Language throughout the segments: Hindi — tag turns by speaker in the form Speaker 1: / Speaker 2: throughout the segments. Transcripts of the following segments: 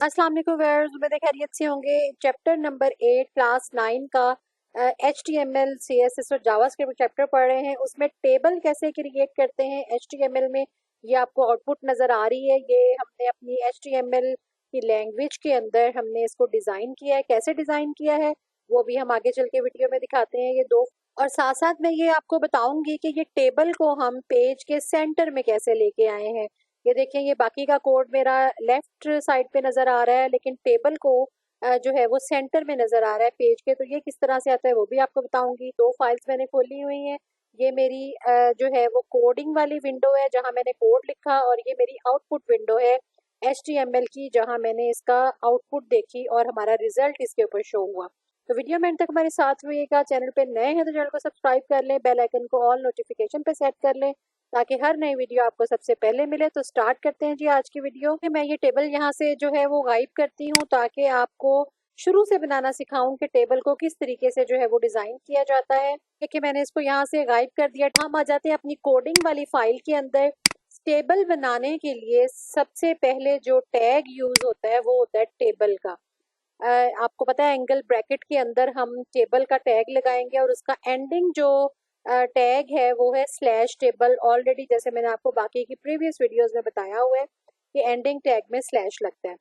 Speaker 1: अस्सलाम वालेकुम व्यूअर्स, उम्मीद है खैरियत से होंगे। चैप्टर नंबर 8 क्लास 9 का HTML CSS और जावास्क्रिप्ट चैप्टर पढ़ रहे हैं। उसमें टेबल कैसे क्रिएट करते हैं HTML में, ये आपको आउटपुट नज़र आ रही है। ये हमने अपनी HTML की लैंग्वेज के अंदर हमने इसको डिज़ाइन किया है। कैसे डिज़ाइन किया है वो भी हम आगे चल के वीडियो में दिखाते हैं। ये दो और साथ साथ मैं ये आपको बताऊंगी कि ये टेबल को हम पेज के सेंटर में कैसे लेके आए हैं। ये देखें, ये बाकी का कोड मेरा लेफ्ट साइड पे नज़र आ रहा है, लेकिन टेबल को जो है वो सेंटर में नज़र आ रहा है पेज के। तो ये किस तरह से आता है वो भी आपको बताऊंगी। दो फाइल्स मैंने खोली हुई हैं। ये मेरी जो है वो कोडिंग वाली विंडो है जहां मैंने कोड लिखा, और ये मेरी आउटपुट विंडो है HTML की, जहां मैंने इसका आउटपुट देखी और हमारा रिजल्ट इसके ऊपर शो हुआ। तो वीडियो में एंड तक हमारे साथ रहिएगा। चैनल पे नए हैं तो चैनल को सब्सक्राइब कर लें, बेल आइकन को ऑल नोटिफिकेशन पे सेट कर लें ताकि हर नई वीडियो आपको सबसे पहले मिले। तो स्टार्ट करते हैं जी आज की वीडियो। मैं ये टेबल यहाँ से जो है वो गायब करती हूँ ताकि आपको शुरू से बनाना सिखाऊं कि टेबल को किस तरीके से जो है वो डिजाइन किया जाता है। देखिए, मैंने इसको यहाँ से गायब कर दिया। हम आ जाते हैं अपनी कोडिंग वाली फाइल के अंदर। टेबल बनाने के लिए सबसे पहले जो टैग यूज होता है वो होता है टेबल का। आपको पता है एंगल ब्रैकेट के अंदर हम टेबल का टैग लगाएंगे और उसका एंडिंग जो टैग है वो है स्लैश टेबल। ऑलरेडी जैसे मैंने आपको बाकी की प्रीवियस वीडियोस में बताया हुआ है कि एंडिंग टैग में स्लैश लगता है।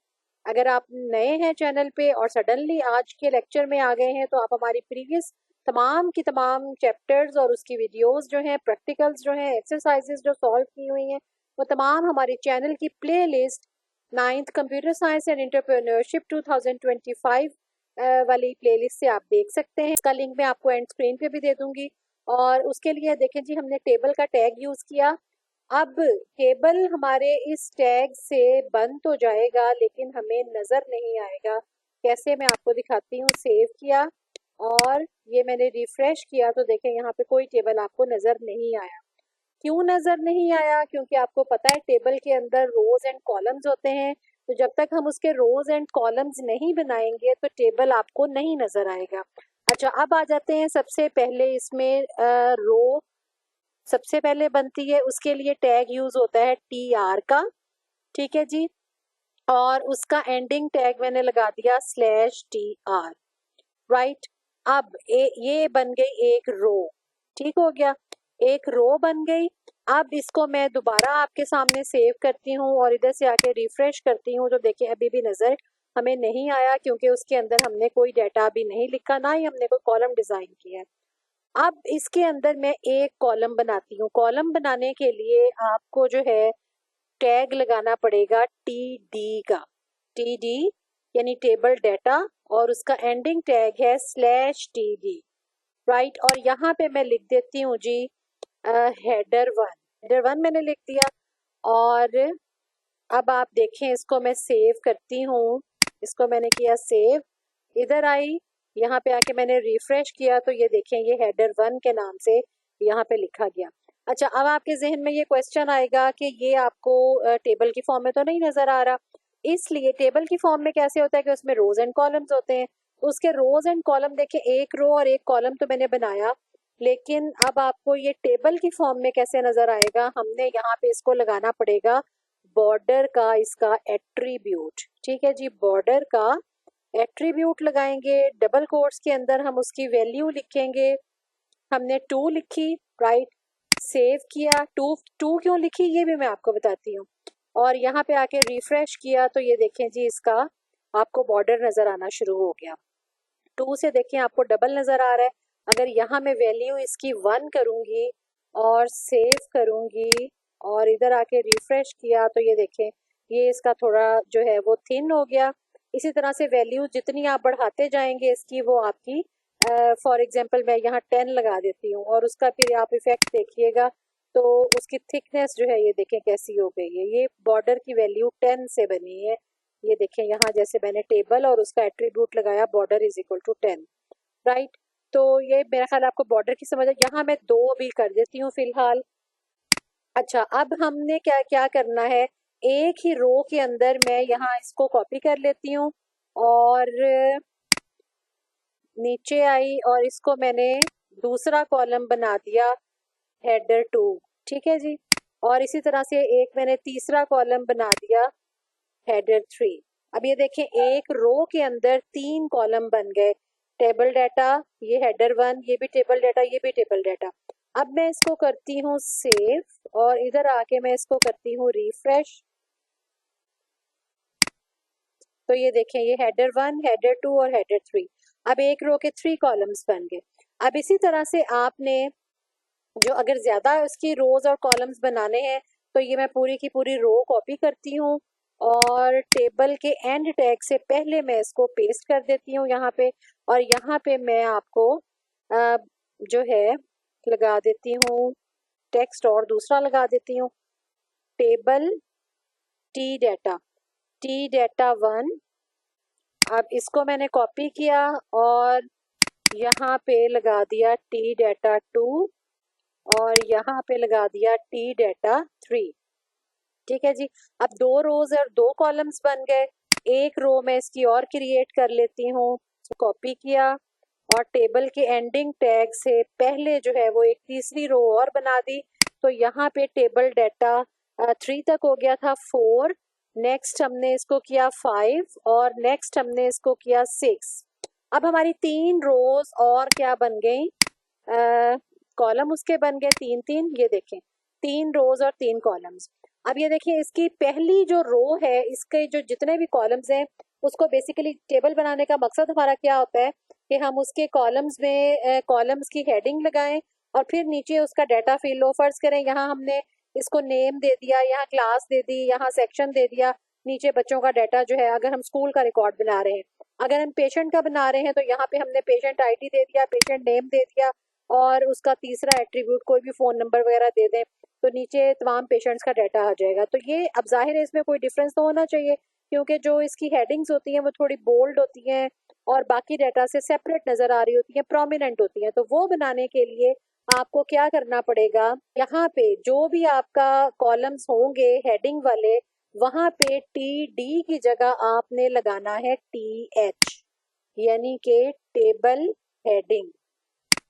Speaker 1: अगर आप नए हैं चैनल पे और सडनली आज के लेक्चर में आ गए हैं तो आप हमारी प्रीवियस तमाम की तमाम चैप्टर्स और उसकी वीडियोस जो हैं, प्रैक्टिकल्स जो हैं, एक्सरसाइजेस जो सॉल्व की हुई हैं, वो तमाम हमारे चैनल की play list 9th computer science and entrepreneurship 2025 वाली प्लेलिस्ट से आप देख सकते हैं। इसका लिंक मैं आपको एंड स्क्रीन पे भी दे दूंगी। और उसके लिए देखें जी, हमने टेबल का टैग यूज किया। अब टेबल हमारे इस टैग से बन तो जाएगा लेकिन हमें नजर नहीं आएगा। कैसे, मैं आपको दिखाती हूँ। सेव किया और ये मैंने रिफ्रेश किया तो देखें यहाँ पे कोई टेबल आपको नजर नहीं आया। क्यों नजर नहीं आया? क्योंकि आपको पता है टेबल के अंदर रोज एंड कॉलम्स होते हैं। तो जब तक हम उसके रोज एंड कॉलम्स नहीं बनाएंगे तो टेबल आपको नहीं नजर आएगा। अच्छा, अब आ जाते हैं सबसे पहले इसमें रो सबसे पहले बनती है। उसके लिए टैग यूज होता है TR का, ठीक है जी। और उसका एंडिंग टैग मैंने लगा दिया /TR, राइट। अब ये बन गई एक रो, ठीक हो गया, एक रो बन गई। अब इसको मैं दोबारा आपके सामने सेव करती हूँ और इधर से आके रिफ्रेश करती हूँ तो देखिए अभी भी नजर हमें नहीं आया, क्योंकि उसके अंदर हमने कोई डाटा अभी नहीं लिखा, ना ही हमने कोई कॉलम डिजाइन किया है। अब इसके अंदर मैं एक कॉलम बनाती हूँ। कॉलम बनाने के लिए आपको जो है टैग लगाना पड़ेगा TD का। TD यानी टेबल डाटा, और उसका एंडिंग टैग है /TD, राइट। और यहाँ पे मैं लिख देती हूँ जी हेडर 1 मैंने लिख दिया। और अब आप देखें, इसको मैं सेव करती हूँ। इसको मैंने किया सेव, इधर आई, यहाँ पे आके मैंने रिफ्रेश किया तो ये देखें ये हेडर 1 के नाम से यहाँ पे लिखा गया। अच्छा, अब आपके जहन में ये क्वेश्चन आएगा कि ये आपको टेबल की फॉर्म में तो नहीं नजर आ रहा। इसलिए टेबल की फॉर्म में कैसे होता है कि उसमें रोज एंड कॉलम्स होते हैं। तो उसके रोज एंड कॉलम देखें, एक रो और एक कॉलम तो मैंने बनाया, लेकिन अब आपको ये टेबल की फॉर्म में कैसे नजर आएगा? हमने यहाँ पे इसको लगाना पड़ेगा बॉर्डर का, इसका एट्रीब्यूट, ठीक है जी। बॉर्डर का एट्रीब्यूट लगाएंगे, डबल कोट्स के अंदर हम उसकी वैल्यू लिखेंगे। हमने 2 लिखी, राइट। सेव किया। टू क्यों लिखी ये भी मैं आपको बताती हूँ। और यहाँ पे आके रिफ्रेश किया तो ये देखें जी, इसका आपको बॉर्डर नजर आना शुरू हो गया। 2 से देखें आपको डबल नजर आ रहा है। अगर यहाँ मैं वैल्यू इसकी 1 करूंगी और सेव करूंगी और इधर आके रिफ्रेश किया तो ये देखें ये इसका थोड़ा जो है वो थिन हो गया। इसी तरह से वैल्यू जितनी आप बढ़ाते जाएंगे इसकी, वो आपकी फॉर एग्जांपल मैं यहाँ 10 लगा देती हूँ और उसका फिर आप इफेक्ट देखिएगा तो उसकी थिकनेस जो है ये देखें कैसी हो गई है। ये बॉर्डर की वैल्यू 10 से बनी है। ये देखें यहाँ जैसे मैंने टेबल और उसका एट्रीब्यूट लगाया बॉर्डर =10, राइट। तो ये मेरा ख्याल आपको बॉर्डर की समझ है। यहाँ मैं 2 भी कर देती हूँ फिलहाल। अच्छा, अब हमने क्या क्या करना है, एक ही रो के अंदर मैं यहाँ इसको कॉपी कर लेती हूँ और नीचे आई और इसको मैंने दूसरा कॉलम बना दिया हेडर 2, ठीक है जी। और इसी तरह से एक मैंने तीसरा कॉलम बना दिया हेडर 3, अब ये देखें एक रो के अंदर 3 कॉलम बन गए, टेबल डाटा, ये हेडर 1, ये भी टेबल डाटा, ये भी टेबल डाटा। अब मैं इसको करती हूँ सेव और इधर आके मैं इसको करती हूँ रिफ्रेश। तो ये देखें ये हेडर 1, हेडर 2 और हेडर 3। अब एक रो के 3 कॉलम्स बन गए। अब इसी तरह से आपने जो अगर ज्यादा उसकी रोज और कॉलम्स बनाने हैं तो ये मैं पूरी की पूरी रो कॉपी करती हूँ और टेबल के एंड टैग से पहले मैं इसको पेस्ट कर देती हूँ यहाँ पे, और यहाँ पे मैं आपको जो है लगा देती हूँ टेक्स्ट और दूसरा लगा देती हूँ, टेबल टी डाटा 1। अब इसको मैंने कॉपी किया और यहाँ पे लगा दिया टी डाटा 2 और यहाँ पे लगा दिया टी डाटा 3। ठीक है जी। अब 2 रोज और 2 कॉलम्स बन गए। एक रो में इसकी और क्रिएट कर लेती हूँ, कॉपी किया और टेबल के एंडिंग टैग से पहले जो है वो एक तीसरी रो और बना दी। तो यहाँ पे टेबल डाटा 3 तक हो गया था 4, नेक्स्ट हमने इसको किया 5 और नेक्स्ट हमने इसको किया 6। अब हमारी 3 रोज और क्या बन गई, कॉलम उसके बन गए 3-3। ये देखें 3 रोज और 3 कॉलम्स। अब ये देखिए इसकी पहली जो रो है इसके जो जितने भी कॉलम्स हैं उसको बेसिकली टेबल बनाने का मकसद हमारा क्या होता है कि हम उसके कॉलम्स में कॉलम्स की हेडिंग लगाएं और फिर नीचे उसका डाटा फिल लो। फर्ज करें यहाँ हमने इसको नेम दे दिया, यहाँ क्लास दे दी, यहाँ सेक्शन दे दिया, नीचे बच्चों का डाटा जो है अगर हम स्कूल का रिकॉर्ड बना रहे हैं, अगर हम पेशेंट का बना रहे हैं तो यहाँ पे हमने पेशेंट आईडी दे दिया, पेशेंट नेम दे दिया और उसका तीसरा एट्रीब्यूट कोई भी फोन नंबर वगैरह दे दें तो नीचे तमाम पेशेंट्स का डाटा आ जाएगा। तो ये अब जाहिर है इसमें कोई डिफरेंस तो होना चाहिए क्योंकि जो इसकी हेडिंग्स होती हैं वो थोड़ी बोल्ड होती हैं और बाकी डाटा से सेपरेट नजर आ रही होती हैं, प्रोमिनेंट होती हैं। तो वो बनाने के लिए आपको क्या करना पड़ेगा, यहाँ पे जो भी आपका कॉलम्स होंगे हेडिंग वाले वहां पे टी डी की जगह आपने लगाना है टी एच, यानी के टेबल हेडिंग।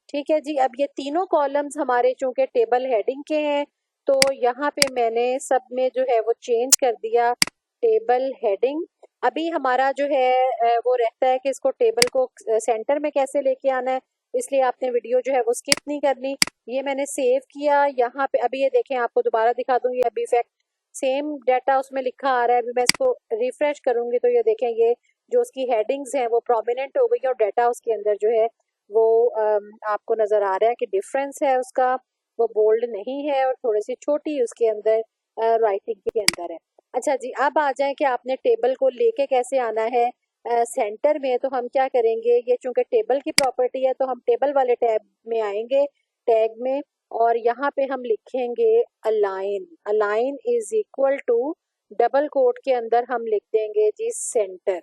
Speaker 1: ठीक है जी। अब ये तीनों कॉलम्स हमारे चूंकि टेबल हेडिंग के हैं तो यहाँ पे मैंने सब में जो है वो चेंज कर दिया टेबल हेडिंग। अभी हमारा जो है वो रहता है कि इसको टेबल को सेंटर में कैसे लेके आना है, इसलिए आपने वीडियो जो है वो स्किप नहीं करनी। ये मैंने सेव किया यहाँ पे। अभी ये देखें आपको दोबारा दिखा दूँ, ये अभी इफेक्ट सेम डाटा उसमें लिखा आ रहा है। अभी मैं इसको रिफ्रेश करूंगी तो ये देखें ये जो उसकी हेडिंग्स हैं वो प्रोमिनेंट हो गई और डाटा उसके अंदर जो है वो आपको नजर आ रहा है कि डिफरेंस है उसका, वो बोल्ड नहीं है और थोड़ी सी छोटी उसके अंदर राइटिंग के अंदर है। अच्छा जी, अब आ जाए कि आपने टेबल को लेके कैसे आना है सेंटर में। तो हम क्या करेंगे, ये चूंकि टेबल की प्रॉपर्टी है तो हम टेबल वाले टैब में आएंगे, टैग में, और यहाँ पे हम लिखेंगे align. Align is equal to double quote के अंदर हम लिख देंगे जी सेंटर,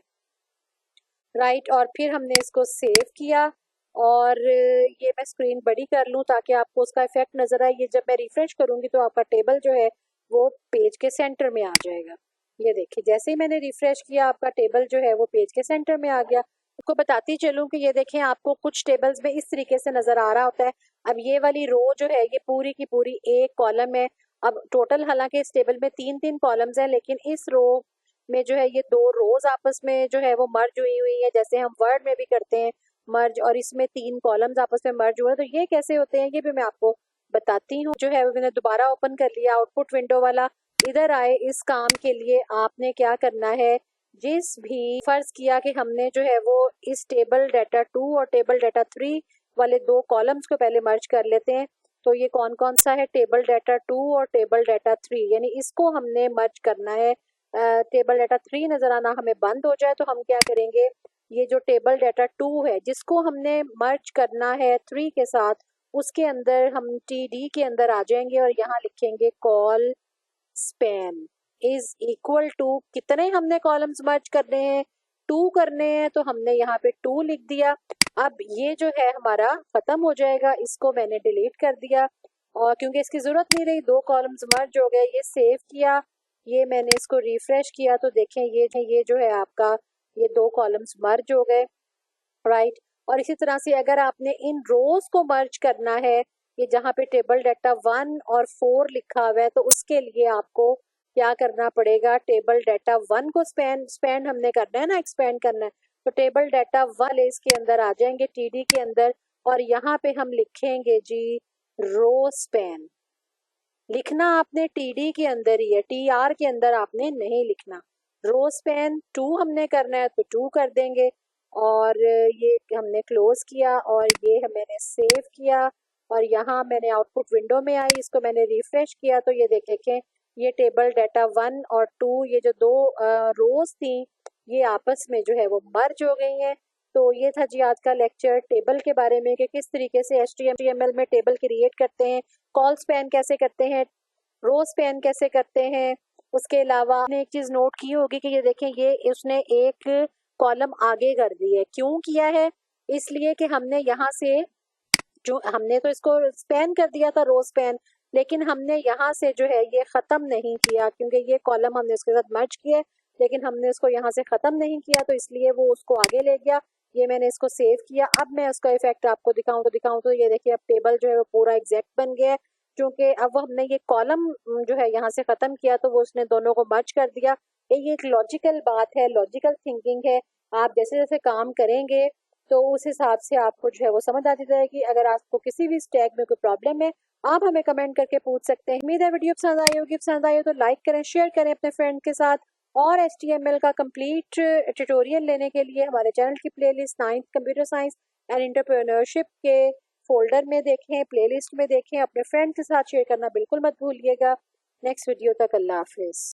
Speaker 1: राइट। और फिर हमने इसको सेव किया और ये मैं स्क्रीन बड़ी कर लूँ ताकि आपको उसका इफेक्ट नजर आए। ये जब मैं रिफ्रेश करूंगी तो आपका टेबल जो है वो पेज के सेंटर में आ जाएगा। ये देखिए जैसे ही मैंने रिफ्रेश किया आपका टेबल जो है वो पेज के सेंटर में आ गया। आपको बताती चलूं कि ये देखें आपको कुछ टेबल्स में इस तरीके से नजर आ रहा होता है। अब ये वाली रो जो है ये पूरी की पूरी एक कॉलम है। अब टोटल हालांकि इस टेबल में 3-3 कॉलम्स हैं लेकिन इस रो में जो है ये 2 रोज आपस में जो है वो मर्ज हुई हुई है, जैसे हम वर्ड में भी करते हैं मर्ज, और इसमें 3 कॉलम्स आपस में मर्ज हुए। तो ये कैसे होते हैं ये भी मैं आपको बताती हूँ। जो है वो मैंने दोबारा ओपन कर लिया आउटपुट विंडो वाला। इधर आए, इस काम के लिए आपने क्या करना है, जिस भी फर्ज किया कि हमने जो है वो इस टेबल डाटा 2 और टेबल डाटा 3 वाले 2 कॉलम्स को पहले मर्ज कर लेते हैं। तो ये कौन कौन सा है, टेबल डाटा 2 और टेबल डाटा 3, यानी इसको हमने मर्ज करना है। टेबल डाटा 3 नजर आना हमें बंद हो जाए तो हम क्या करेंगे, ये जो टेबल डाटा 2 है जिसको हमने मर्ज करना है 3 के साथ, उसके अंदर हम टी डी के अंदर आ जाएंगे और यहाँ लिखेंगे colspan is equal to, कितने हमने कॉलम्स मर्ज करने हैं, 2 करने हैं, तो हमने यहाँ पे 2 लिख दिया। अब ये जो है हमारा खत्म हो जाएगा, इसको मैंने डिलीट कर दिया और क्योंकि इसकी जरूरत नहीं रही, 2 कॉलम्स मर्ज हो गए। ये सेव किया, ये मैंने इसको रिफ्रेश किया तो देखें ये जो है आपका ये 2 कॉलम्स मर्ज हो गए, राइट। और इसी तरह से अगर आपने इन रोज को मर्ज करना है, ये जहाँ पे टेबल डाटा 1 और 4 लिखा हुआ है, तो उसके लिए आपको क्या करना पड़ेगा, टेबल डाटा 1 को स्पेंड हमने करना है ना, एक्सपेंड करना है, तो टेबल डाटा 1 इसके अंदर आ जाएंगे टीडी के अंदर, और यहाँ पे हम लिखेंगे जी रो स्पैन। लिखना आपने टीडी के अंदर ही है, टीआर के अंदर आपने नहीं लिखना। रो स्पैन 2 हमने करना है तो 2 कर देंगे, और ये हमने क्लोज किया और ये मैंने सेव किया, और यहाँ मैंने आउटपुट विंडो में आई, इसको मैंने रिफ्रेश किया तो ये देखें ये टेबल डाटा 1 और 2 ये जो दो रोज थी ये आपस में जो है वो मर्ज हो गई हैं। तो ये था जी आज का लेक्चर टेबल के बारे में कि किस तरीके से HTML में टेबल क्रिएट करते हैं, कॉल स्पैन कैसे करते हैं, रो स्पैन कैसे करते हैं। उसके अलावा आपने एक चीज नोट की होगी कि ये देखें ये उसने एक कॉलम आगे कर दी है, क्यों किया है, इसलिए कि हमने यहाँ से जो हमने तो इसको स्पैन कर दिया था रो स्पैन, लेकिन हमने यहाँ से जो है ये खत्म नहीं किया, क्योंकि ये कॉलम हमने उसके साथ मर्ज किया लेकिन हमने उसको यहाँ से खत्म नहीं किया, तो इसलिए वो उसको आगे ले गया। ये मैंने इसको सेव किया। अब मैं उसका इफेक्ट आपको दिखाऊं तो ये देखिए अब टेबल जो है वो पूरा एग्जैक्ट बन गया है, क्योंकि अब वो हमने ये कॉलम जो है यहाँ से खत्म किया तो वो उसने दोनों को मर्ज कर दिया। ये एक लॉजिकल बात है, लॉजिकल थिंकिंग है। आप जैसे जैसे काम करेंगे तो उस हिसाब से आपको जो है वो समझ आती जाएगी। अगर आपको किसी भी स्टैक में कोई प्रॉब्लम है आप हमें कमेंट करके पूछ सकते हैं। उम्मीद है वीडियो पसंद आई होगी, पसंद आई हो तो लाइक करें, शेयर करें अपने फ्रेंड के साथ, और HTML का कंप्लीट ट्यूटोरियल लेने के लिए हमारे चैनल की playlist 9th computer science and entrepreneurship के फोल्डर में देखें, प्लेलिस्ट में देखें, अपने फ्रेंड के साथ शेयर करना बिल्कुल मत भूलिएगा। नेक्स्ट वीडियो तक अल्लाह हाफिज।